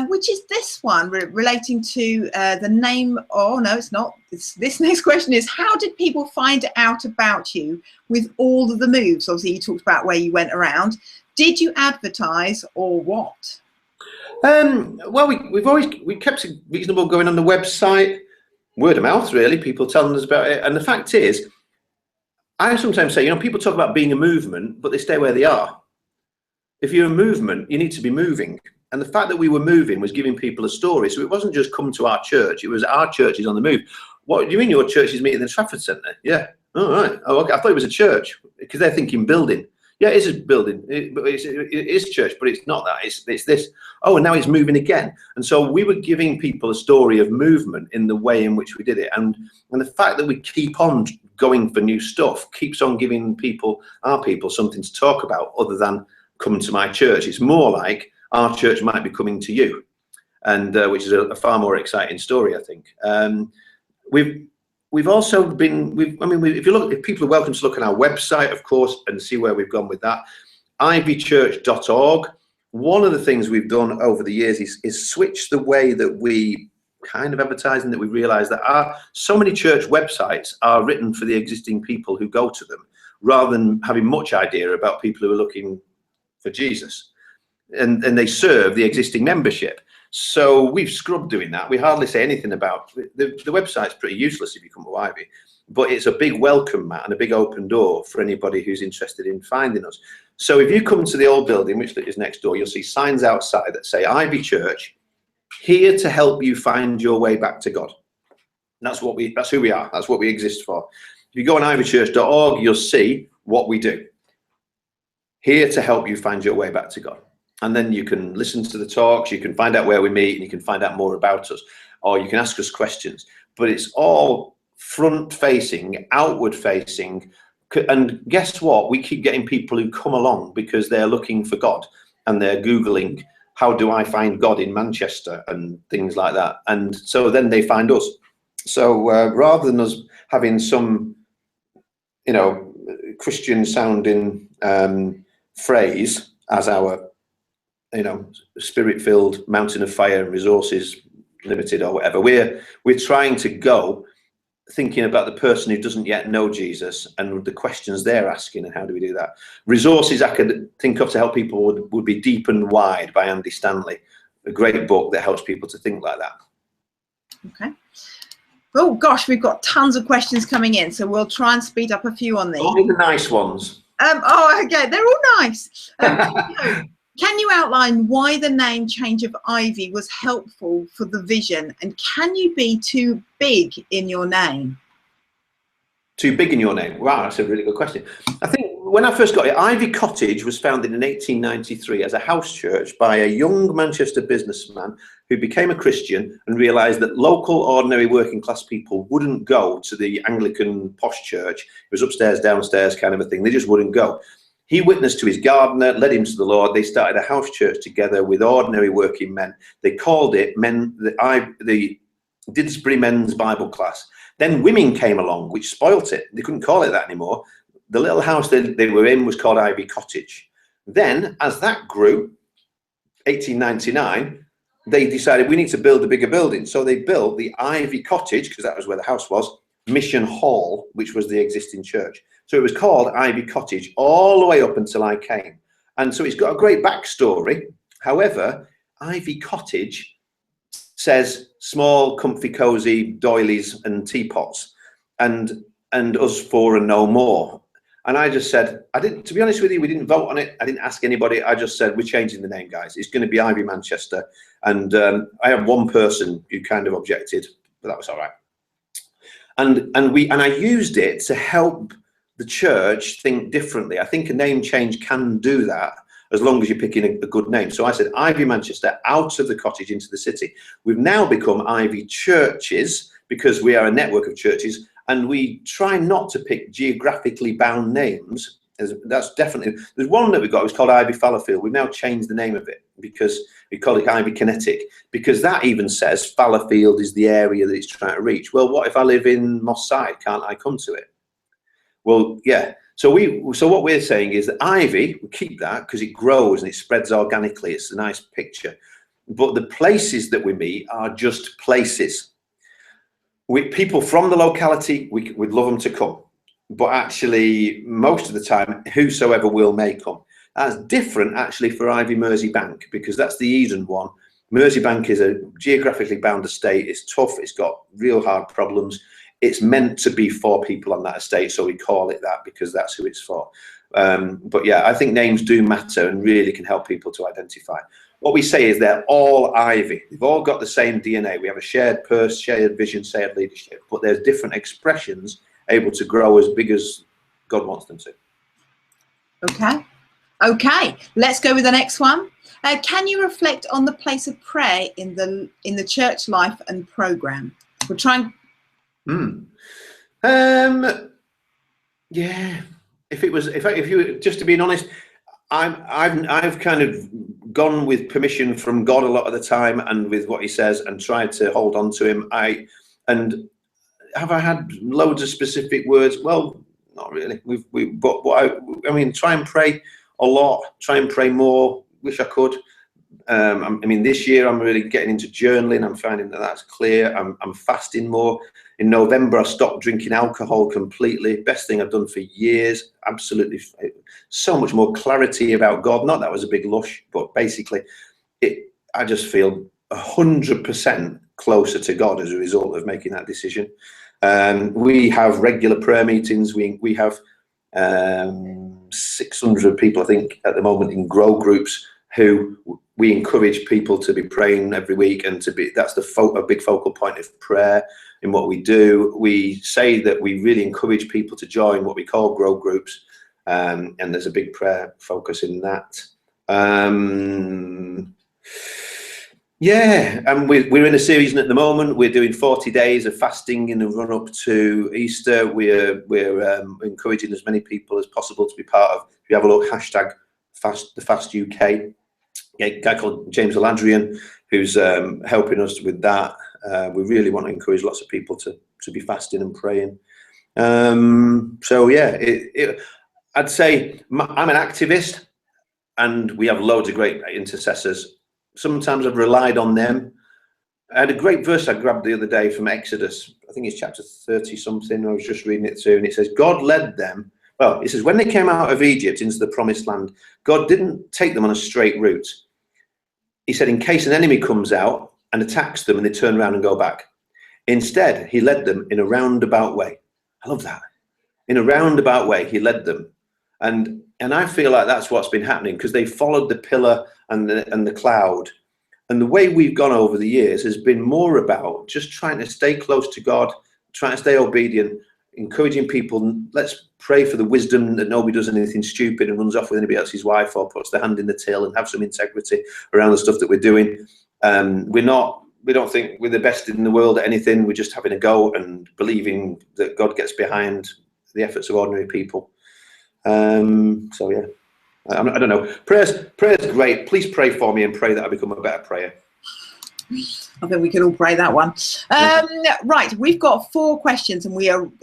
which is this one relating to the name. Oh, no, it's not. This next question is, how did people find out about you with all of the moves? Obviously, you talked about where you went around. Did you advertise or what? Well, we kept it reasonable going on the website, word of mouth, really, people telling us about it. And the fact is, I sometimes say, you know, people talk about being a movement, but they stay where they are. If you're a movement, you need to be moving. And the fact that we were moving was giving people a story. So it wasn't just come to our church, it was our church is on the move. What do you mean your church is meeting in the Trafford Centre? Yeah. Oh, right. Oh, okay. I thought it was a church, because they're thinking building. Yeah, it is a building. It is church, but it's not that. It's this. Oh, and now it's moving again. And so we were giving people a story of movement in the way in which we did it. And the fact that we keep on going for new stuff keeps on giving our people, something to talk about other than come to my church. It's more like our church might be coming to you, and which is a far more exciting story, I think. We've also been, if people are welcome to look at our website, of course, and see where we've gone with that, ivychurch.org. One of the things we've done over the years is switch the way that we kind of advertise, and that we realize that so many church websites are written for the existing people who go to them, rather than having much idea about people who are looking for Jesus. And they serve the existing membership. So we've scrubbed doing that. We hardly say anything about the website's pretty useless if you come to Ivy, but it's a big welcome mat and a big open door for anybody who's interested in finding us. So if you come to the old building, which is next door, you'll see signs outside that say Ivy Church, here to help you find your way back to God. And that's who we are. That's what we exist for. If you go on ivychurch.org, you'll see what we do. Here to help you find your way back to God. And then you can listen to the talks, you can find out where we meet, and you can find out more about us, or you can ask us questions. But it's all front-facing, outward-facing. And guess what? We keep getting people who come along because they're looking for God, and they're Googling, how do I find God in Manchester, and things like that. And so then they find us. So rather than us having some, you know, Christian-sounding phrase as our, you know, spirit-filled mountain of fire and resources limited or whatever. We're trying to go thinking about the person who doesn't yet know Jesus and the questions they're asking, and how do we do that. Resources I could think of to help people would be Deep and Wide by Andy Stanley, a great book that helps people to think like that. Okay. Oh gosh, we've got tons of questions coming in, so we'll try and speed up a few on these. Only the nice ones. Oh, okay, they're all nice. Can you outline why the name change of Ivy was helpful for the vision, and can you be too big in your name? Too big in your name? Wow, that's a really good question. I think when I first got it, Ivy Cottage was founded in 1893 as a house church by a young Manchester businessman who became a Christian and realised that local, ordinary, working class people wouldn't go to the Anglican posh church. It was upstairs, downstairs kind of a thing. They just wouldn't go. He witnessed to his gardener, led him to the Lord. They started a house church together with ordinary working men. They called it the Didsbury Men's Bible Class. Then women came along, which spoilt it. They couldn't call it that anymore. The little house they were in was called Ivy Cottage. Then, as that grew, 1899, they decided we need to build a bigger building. So they built the Ivy Cottage, because that was where the house was, Mission Hall, which was the existing church. So it was called Ivy Cottage all the way up until I came. And so it's got a great backstory. However, Ivy Cottage says small, comfy, cozy doilies and teapots, and us four and no more. And I just said, to be honest with you, we didn't vote on it. I didn't ask anybody. I just said, we're changing the name, guys. It's going to be Ivy Manchester. And I had one person who kind of objected, but that was all right. And I used it to help the church think differently. I think a name change can do that, as long as you're picking a good name. So I said Ivy Manchester, out of the cottage into the city. We've now become Ivy Churches because we are a network of churches, and we try not to pick geographically bound names. That's definitely, there's one that we got, it was called Ivy Fallowfield. We've now changed the name of it because we call it Ivy Kinetic, because that even says Fallowfield is the area that it's trying to reach. Well, what if I live in Moss Side? Can't I come to it? Well, yeah. So what we're saying is that Ivy, we keep that because it grows and it spreads organically. It's a nice picture. But the places that we meet are just places. People from the locality, we'd love them to come. But actually, most of the time, whosoever will may come. That's different, actually, for Ivy Merseybank, because that's the Eden one. Merseybank is a geographically bound estate. It's tough. It's got real hard problems. It's meant to be for people on that estate, so we call it that because that's who it's for. But yeah, I think names do matter and really can help people to identify. What we say is they're all Ivy. They've all got the same DNA. We have a shared purse, shared vision, shared leadership, but there's different expressions able to grow as big as God wants them to. Okay, let's go with the next one. Can you reflect on the place of prayer in the church life and program? We're trying. Yeah. If you just to be honest, I've kind of gone with permission from God a lot of the time, and with what He says, and tried to hold on to Him. And have I had loads of specific words? Well, not really. I mean, try and pray a lot. Try and pray more. Wish I could. I mean, this year I'm really getting into journaling. I'm finding that that's clear. I'm fasting more. In November, I stopped drinking alcohol completely. Best thing I've done for years. Absolutely, so much more clarity about God. Not that was a big lush, but basically, I just feel 100% closer to God as a result of making that decision. We have regular prayer meetings. We have 600 people, I think, at the moment in grow groups, who we encourage people to be praying every week, and that's a big focal point of prayer in what we do. We say that we really encourage people to join what we call grow groups, and there's a big prayer focus in that. Yeah, and we're in a series at the moment. We're doing 40 days of fasting in the run up to Easter. We're encouraging as many people as possible to be part of. If you have a look, hashtag the Fast UK. A guy called James Aladrian, who's helping us with that. We really want to encourage lots of people to be fasting and praying. So yeah, I'd say I'm an activist, and we have loads of great intercessors. Sometimes I've relied on them, I had a great verse I grabbed the other day from Exodus. I think it's chapter 30 something. I was just reading it through, and it says, God led them. Well, it says, when they came out of Egypt into the promised land, God didn't take them on a straight route. He said, in case an enemy comes out and attacks them and they turn around and go back. Instead, he led them in a roundabout way. I love that. In a roundabout way, he led them. And I feel like that's what's been happening, because they followed the pillar and the cloud. And the way we've gone over the years has been more about just trying to stay close to God, trying to stay obedient, encouraging people. Let's pray for the wisdom that nobody does anything stupid and runs off with anybody else's wife or puts their hand in the till, and have some integrity around the stuff that we're doing. We don't think we're the best in the world at anything. We're just having a go and believing that God gets behind the efforts of ordinary people. So yeah. I don't know. Prayer's great. Please pray for me and pray that I become a better prayer. I think we can all pray that one. Right, we've got 4 questions, and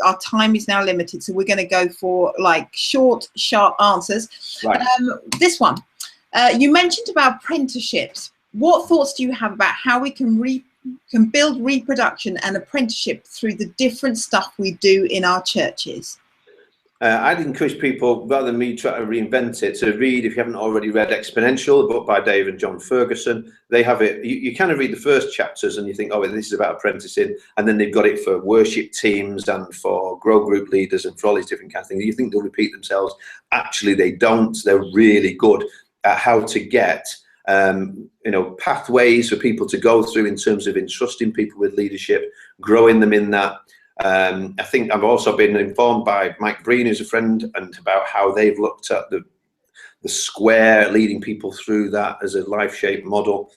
our time is now limited, so we're going to go for like short, sharp answers. Right. This one, you mentioned about apprenticeships. What thoughts do you have about how we can build reproduction and apprenticeship through the different stuff we do in our churches? I'd encourage people, rather than me try to reinvent it, to read, if you haven't already read Exponential, the book by Dave and John Ferguson. They have it. You kind of read the first chapters and you think, oh, this is about apprenticing, and then they've got it for worship teams and for grow group leaders and for all these different kinds of things. You think they'll repeat themselves. Actually, they don't. They're really good at how to get pathways for people to go through in terms of entrusting people with leadership, growing them in that. I think I've also been informed by Mike Breen, who's a friend, and about how they've looked at the square, leading people through that as a life-shaped model.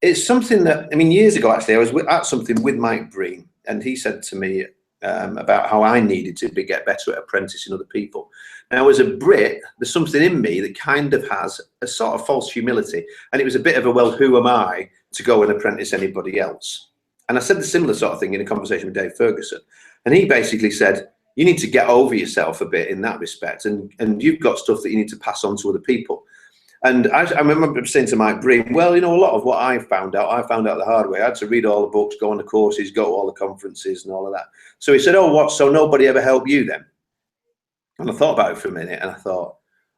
It's something that, years ago, actually, I was at something with Mike Breen, and he said to me about how I needed to get better at apprenticing other people. Now, as a Brit, there's something in me that kind of has a sort of false humility, and it was a bit of a, well, who am I to go and apprentice anybody else? And I said the similar sort of thing in a conversation with Dave Ferguson. And he basically said, you need to get over yourself a bit in that respect. And you've got stuff that you need to pass on to other people. And I remember saying to Mike Breen, well, a lot of what I found out the hard way. I had to read all the books, go on the courses, go to all the conferences and all of that. So he said, oh, what? So nobody ever helped you then? And I thought about it for a minute, and I thought,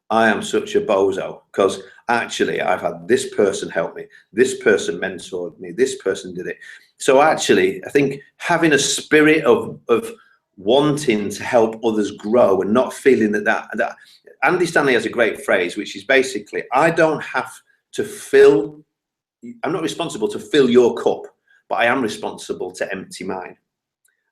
I am such a bozo, because actually I've had this person help me, this person mentored me, this person did it. So actually, I think having a spirit of wanting to help others grow and not feeling that Andy Stanley has a great phrase, which is basically, I'm not responsible to fill your cup, but I am responsible to empty mine.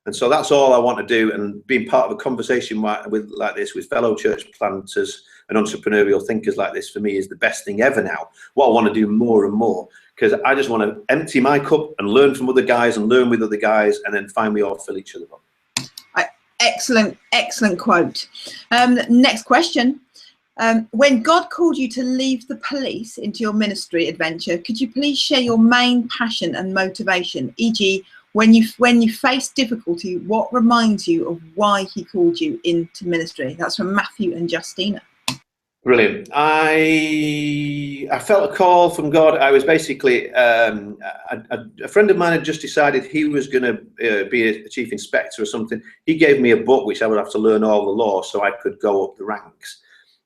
And so that's all I want to do, and being part of a conversation like this with fellow church planters and entrepreneurial thinkers like this, for me, is the best thing ever now. What I want to do more and more, because I just want to empty my cup and learn from other guys and learn with other guys, and then find we all fill each other up. Excellent quote. Next question. When God called you to leave the police into your ministry adventure, could you please share your main passion and motivation, e.g., when you face difficulty, what reminds you of why he called you into ministry? That's from Matthew and Justina. Brilliant. I felt a call from God. I was basically, a friend of mine had just decided he was going to be a chief inspector or something. He gave me a book which I would have to learn all the law so I could go up the ranks.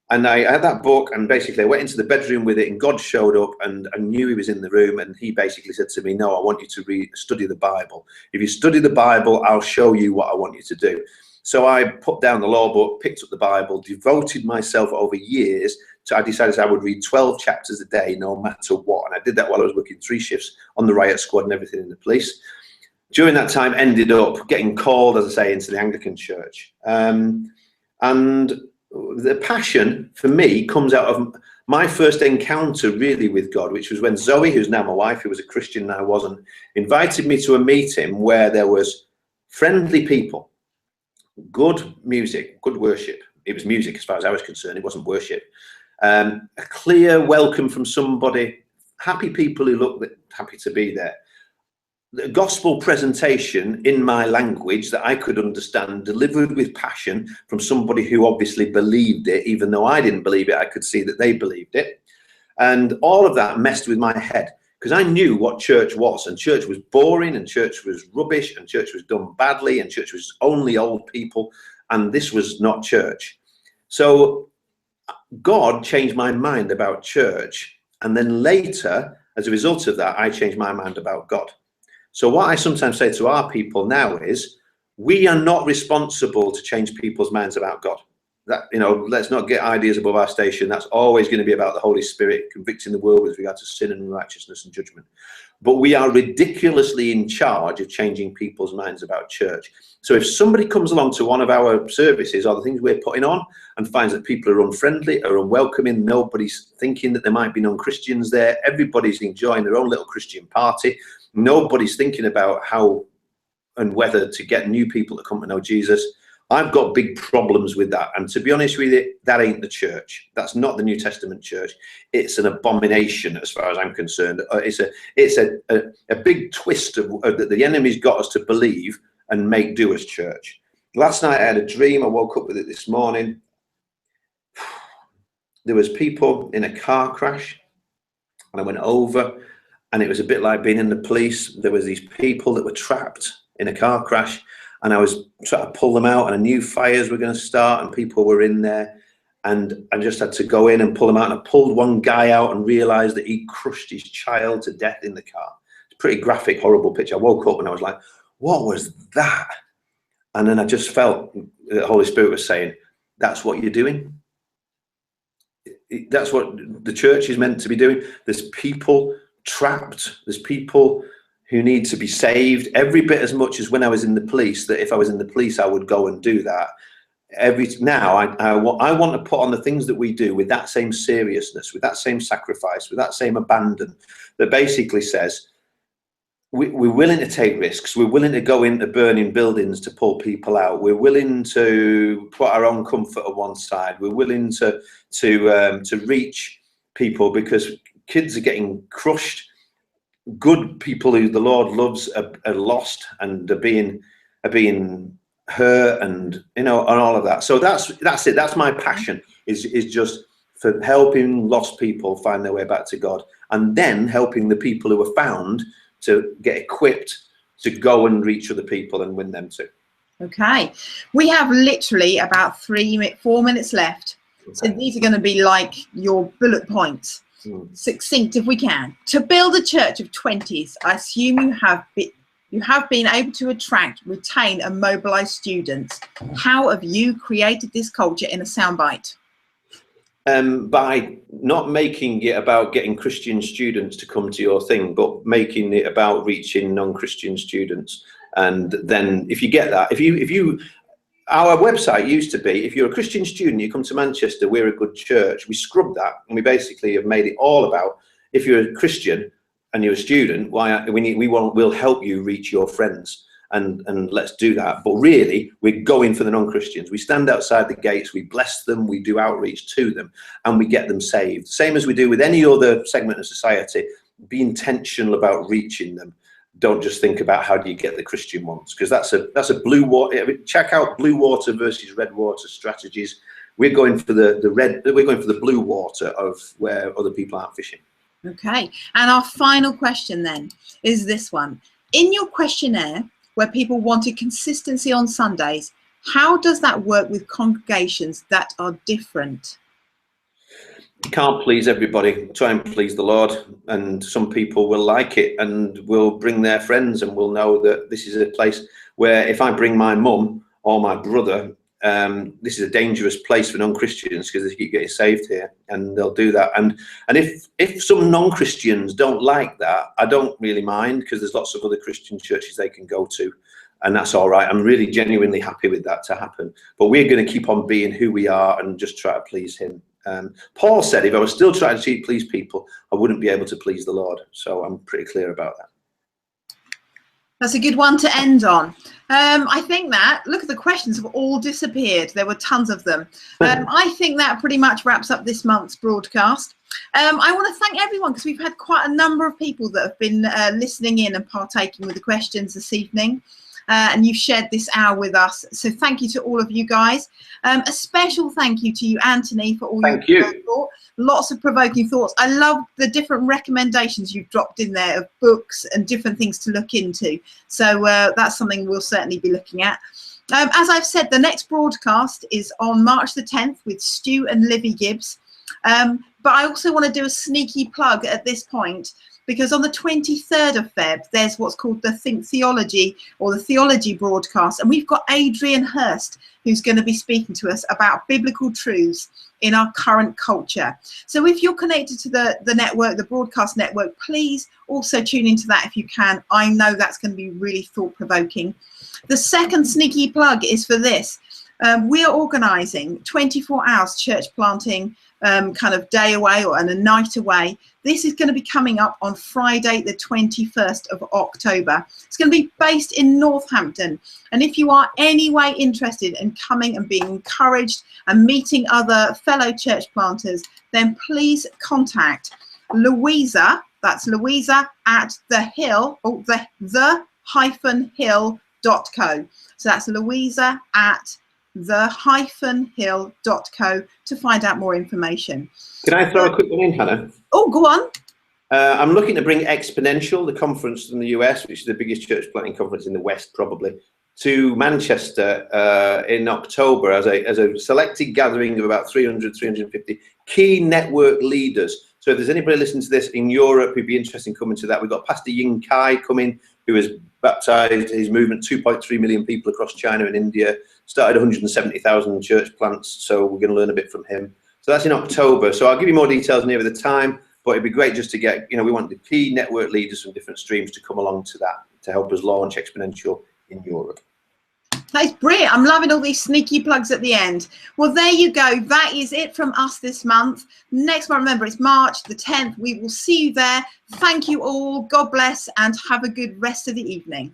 And I had that book, and basically I went into the bedroom with it, and God showed up, and I knew he was in the room, and he basically said to me, no, I want you to study the Bible. If you study the Bible, I'll show you what I want you to do. So I put down the law book, picked up the Bible, devoted myself over years to, I decided I would read 12 chapters a day, no matter what. And I did that while I was working 3 shifts on the riot squad and everything in the police. During that time, ended up getting called, as I say, into the Anglican Church. And the passion for me comes out of my first encounter really with God, which was when Zoe, who's now my wife, who was a Christian and I wasn't, invited me to a meeting where there was friendly people, good music, good worship. It was music as far as I was concerned. It wasn't worship. A clear welcome from somebody, happy people who looked happy to be there. The gospel presentation in my language that I could understand, delivered with passion from somebody who obviously believed it, even though I didn't believe it. I could see that they believed it. And all of that messed with my head, because I knew what church was, and church was boring, and church was rubbish, and church was done badly, and church was only old people, and this was not church. So God changed my mind about church, and then later, as a result of that, I changed my mind about God. So what I sometimes say to our people now is, we are not responsible to change people's minds about God. That, you know, let's not get ideas above our station. That's always going to be about the Holy Spirit convicting the world with regard to sin and righteousness and judgment. But we are ridiculously in charge of changing people's minds about church. So if somebody comes along to one of our services or the things we're putting on and finds that people are unfriendly or unwelcoming, nobody's thinking that there might be non-Christians there, everybody's enjoying their own little Christian party, nobody's thinking about how and whether to get new people to come to know Jesus, I've got big problems with that. And to be honest with you, that ain't the church. That's not the New Testament church. It's an abomination as far as I'm concerned. It's a big twist that the enemy's got us to believe and make do as church. Last night I had a dream. I woke up with it this morning. There was people in a car crash, and I went over, and it was a bit like being in the police. There was these people that were trapped in a car crash, and I was trying to pull them out, and I knew fires were going to start and people were in there, and I just had to go in and pull them out. And I pulled one guy out and realized that he crushed his child to death in the car. It's a pretty graphic, horrible picture. I woke up and I was like, what was that? And then I just felt the Holy Spirit was saying, that's what you're doing. That's what the church is meant to be doing. There's people trapped. There's people who need to be saved every bit as much as when I was in the police, that if I was in the police, I would go and do that. Now I want to put on the things that we do with that same seriousness, with that same sacrifice, with that same abandon, that basically says, we're willing to take risks. We're willing to go into burning buildings to pull people out. We're willing to put our own comfort on one side. We're willing to reach people because kids are getting crushed. Good people who the Lord loves are lost and are being hurt, and you know, and all of that. So that's it. That's my passion, is just for helping lost people find their way back to God, and then helping the people who are found to get equipped to go and reach other people and win them too. Okay, we have literally about 4 minutes left. So these are going to be like your bullet points. Succinct if we can. To build a church of 20s, I assume you have been able to attract, retain and mobilize students. How have you created this culture in a soundbite? By not making it about getting Christian students to come to your thing, but making it about reaching non-Christian students. And then if you get that, if you our website used to be, if you're a Christian student, you come to Manchester, we're a good church. We scrubbed that, and we basically have made it all about, if you're a Christian and you're a student, we'll help you reach your friends, and let's do that. But really, we're going for the non-Christians. We stand outside the gates, we bless them, we do outreach to them, and we get them saved. Same as we do with any other segment of society. Be intentional about reaching them. Don't just think about how do you get the Christian ones, because that's a blue water. Check out blue water versus red water strategies. We're going for the blue water of where other people aren't fishing. Okay, and our final question then is this one. In your questionnaire, where people wanted consistency on Sundays, how does that work with congregations that are different? You can't please everybody. Try and please the Lord, and some people will like it and will bring their friends, and will know that this is a place where if I bring my mum or my brother, this is a dangerous place for non-Christians because they keep getting saved here, and they'll do that. And if some non-Christians don't like that, I don't really mind, because there's lots of other Christian churches they can go to, and that's all right. I'm really genuinely happy with that to happen. But we're going to keep on being who we are and just try to please him. Paul said, if I was still trying to please people, I wouldn't be able to please the Lord. So I'm pretty clear about that. That's a good one to end on. I think that, look, the questions have all disappeared. There were tons of them. I think that pretty much wraps up this month's broadcast. I want to thank everyone, because we've had quite a number of people that have been listening in and partaking with the questions this evening. and you've shared this hour with us. So thank you to all of you guys. A special thank you to you, Anthony, for all your thought. Lots of provoking thoughts. I love the different recommendations you've dropped in there of books and different things to look into. So that's something we'll certainly be looking at. As I've said, the next broadcast is on March the 10th with Stu and Livy Gibbs. But I also want to do a sneaky plug at this point, because on the 23rd of Feb, there's what's called the Think Theology, or the Theology broadcast. And we've got Adrian Hurst, who's going to be speaking to us about biblical truths in our current culture. So if you're connected to the network, the broadcast network, please also tune into that if you can. I know that's going to be really thought-provoking. The second sneaky plug is for this. We are organising 24 hours church planting kind of day away and a night away. This is going to be coming up on Friday, the 21st of October. It's going to be based in Northampton. And if you are any way interested in coming and being encouraged and meeting other fellow church planters, then please contact Louisa. That's Louisa at the-hill, or the-hill.co. So that's Louisa at the-hill.co to find out more information. Can I throw a quick one in, Hannah? Oh, go on. I'm looking to bring Exponential, the conference from the US, which is the biggest church planting conference in the West, probably, to Manchester in October as a selected gathering of about 300, 350 key network leaders. So if there's anybody listening to this in Europe who'd be interested in coming to that, we've got Pastor Ying Kai coming, who has baptized his movement 2.3 million people across China and India, started 170,000 church plants. So we're going to learn a bit from him. So that's in October. So I'll give you more details nearer the time, but it'd be great just to get, we want the key network leaders from different streams to come along to that, to help us launch Exponential in Europe. That's brilliant. I'm loving all these sneaky plugs at the end. Well, there you go. That is it from us this month. Next month, remember, it's March the 10th. We will see you there. Thank you all. God bless, and have a good rest of the evening.